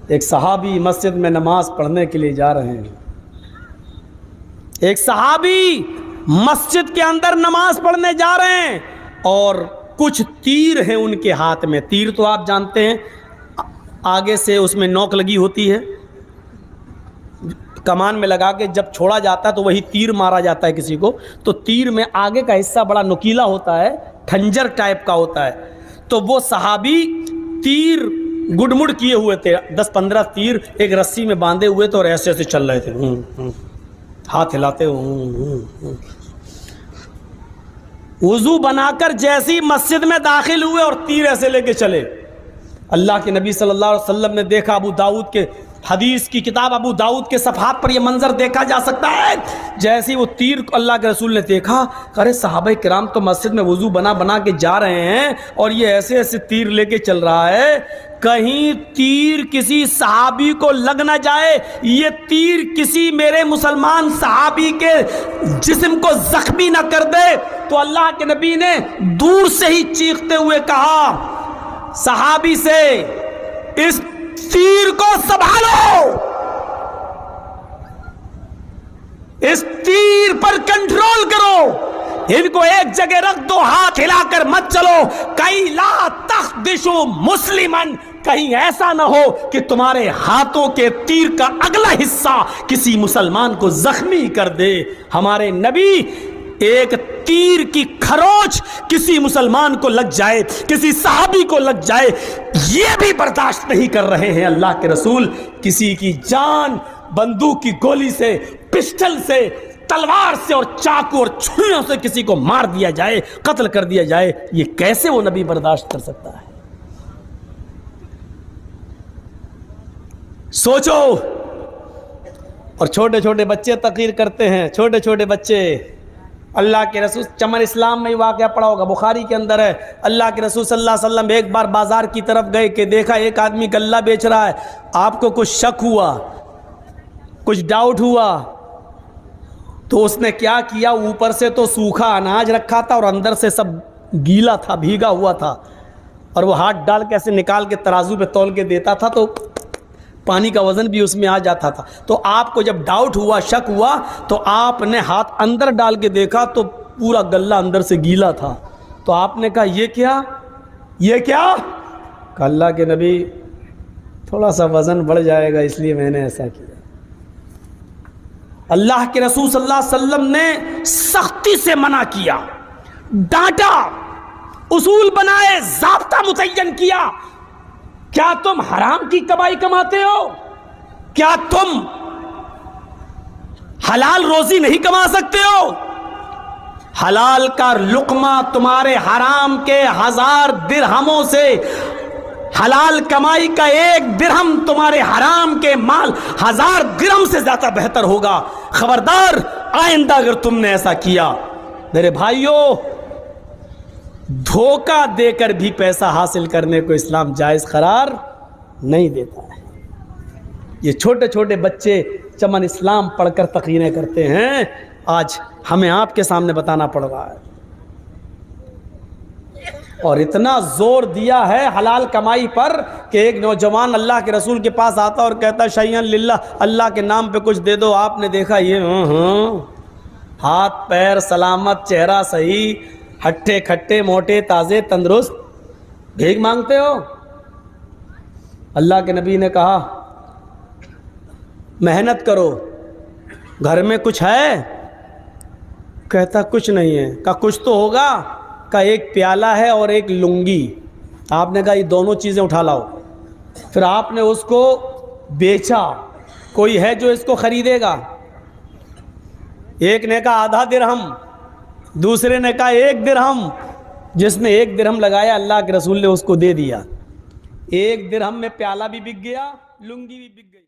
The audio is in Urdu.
ایک صحابی مسجد میں نماز پڑھنے کے لیے جا رہے ہیں. ایک صحابی مسجد کے اندر نماز پڑھنے جا رہے ہیں اور کچھ تیر ہیں ان کے ہاتھ میں. تیر تو آپ جانتے ہیں آگے سے اس میں نوک لگی ہوتی ہے, کمان میں لگا کے جب چھوڑا جاتا ہے تو وہی تیر مارا جاتا ہے کسی کو. تو تیر میں آگے کا حصہ بڑا نکیلا ہوتا ہے, کھنجر ٹائپ کا ہوتا ہے. تو وہ صحابی تیر گڈمڑ کیے ہوئے تھے, 10-15 تیر ایک رسی میں باندھے ہوئے تھے اور ایسے ایسے چل رہے تھے, ہاتھ ہلاتے ہوئے. وضو بنا کر جیسی مسجد میں داخل ہوئے اور تیر ایسے لے کے چلے. اللہ کے نبی صلی اللہ علیہ وسلم نے دیکھا, ابو داؤد کے حدیث کی کتاب ابو داؤد کے صفحات پر یہ منظر دیکھا جا سکتا ہے. جیسے وہ تیر کو اللہ کے رسول نے دیکھا, ارے صحابہ کرام تو مسجد میں وضو بنا کے جا رہے ہیں اور یہ ایسے ایسے تیر لے کے چل رہا ہے, کہیں تیر کسی صحابی کو لگ نہ جائے, یہ تیر کسی میرے مسلمان صحابی کے جسم کو زخمی نہ کر دے. تو اللہ کے نبی نے دور سے ہی چیختے ہوئے کہا صحابی سے, اس تیر کو سنبھالو, اس تیر پر کنٹرول کرو, ان کو ایک جگہ رکھ دو, ہاتھ ہلا کر مت چلو. کئی لا تخدشوا مسلمن, کہیں ایسا نہ ہو کہ تمہارے ہاتھوں کے تیر کا اگلا حصہ کسی مسلمان کو زخمی کر دے. ہمارے نبی ایک تیر کی کھروچ کسی مسلمان کو لگ جائے, کسی صحابی کو لگ جائے, یہ بھی برداشت نہیں کر رہے ہیں. اللہ کے رسول کسی کی جان بندوق کی گولی سے, پسٹل سے, تلوار سے اور چاقو اور چھریوں سے کسی کو مار دیا جائے, قتل کر دیا جائے, یہ کیسے وہ نبی برداشت کر سکتا ہے؟ سوچو. اور چھوٹے چھوٹے بچے تقریر کرتے ہیں, چھوٹے چھوٹے بچے. اللہ کے رسول چمن اسلام میں ہی واقعہ پڑا ہوگا, بخاری کے اندر ہے. اللہ کے رسول صلی اللہ علیہ وسلم ایک بار بازار کی طرف گئے کہ دیکھا ایک آدمی غلہ بیچ رہا ہے. آپ کو کچھ شک ہوا, کچھ ڈاؤٹ ہوا, تو اس نے کیا کیا, اوپر سے تو سوکھا اناج رکھا تھا اور اندر سے سب گیلا تھا, بھیگا ہوا تھا, اور وہ ہاتھ ڈال کے ایسے نکال کے ترازو پہ تول کے دیتا تھا تو پانی کا وزن بھی اس میں آ جاتا تھا. تو آپ کو جب ڈاؤٹ ہوا, شک ہوا, تو آپ نے ہاتھ اندر ڈال کے دیکھا تو پورا غلہ اندر سے گیلا تھا. تو آپ نے کہا یہ کیا, یہ کیا؟ کہ اللہ کے نبی تھوڑا سا وزن بڑھ جائے گا اس لیے میں نے ایسا کیا. اللہ کے رسول صلی اللہ علیہ وسلم نے سختی سے منع کیا, ڈانٹا, اصول بنائے, ضابطہ متعین کیا. کیا تم حرام کی کمائی کماتے ہو؟ کیا تم حلال روزی نہیں کما سکتے ہو؟ حلال کا لقمہ تمہارے حرام کے 1000 درہموں سے, حلال کمائی کا 1 درہم تمہارے حرام کے مال 1000 درہم سے زیادہ بہتر ہوگا. خبردار, آئندہ اگر تم نے ایسا کیا. میرے بھائیوں, دھوکہ دے کر بھی پیسہ حاصل کرنے کو اسلام جائز قرار نہیں دیتا ہے. یہ چھوٹے چھوٹے بچے چمن اسلام پڑھ کر تقریریں کرتے ہیں, آج ہمیں آپ کے سامنے بتانا پڑ رہا ہے. اور اتنا زور دیا ہے حلال کمائی پر کہ ایک نوجوان اللہ کے رسول کے پاس آتا اور کہتا شیئن للہ, اللہ کے نام پہ کچھ دے دو. آپ نے دیکھا یہ ہاتھ پیر سلامت, چہرہ صحیح, ہٹھے کھٹے موٹے تازے تندرست, بھیک مانگتے ہو؟ اللہ کے نبی نے کہا محنت کرو, گھر میں کچھ ہے؟ کہتا کچھ نہیں ہے. کہا کچھ تو ہوگا. کہا ایک پیالہ ہے اور ایک لنگی. آپ نے کہا یہ دونوں چیزیں اٹھا لاؤ. پھر آپ نے اس کو بیچا. کوئی ہے جو اس کو خریدے گا؟ ایک نے کہا آدھا درہم, دوسرے نے کہا 1 درہم. جس نے 1 درہم لگایا اللہ کے رسول نے اس کو دے دیا. 1 درہم میں پیالہ بھی بک گیا, لنگی بھی بک گئی.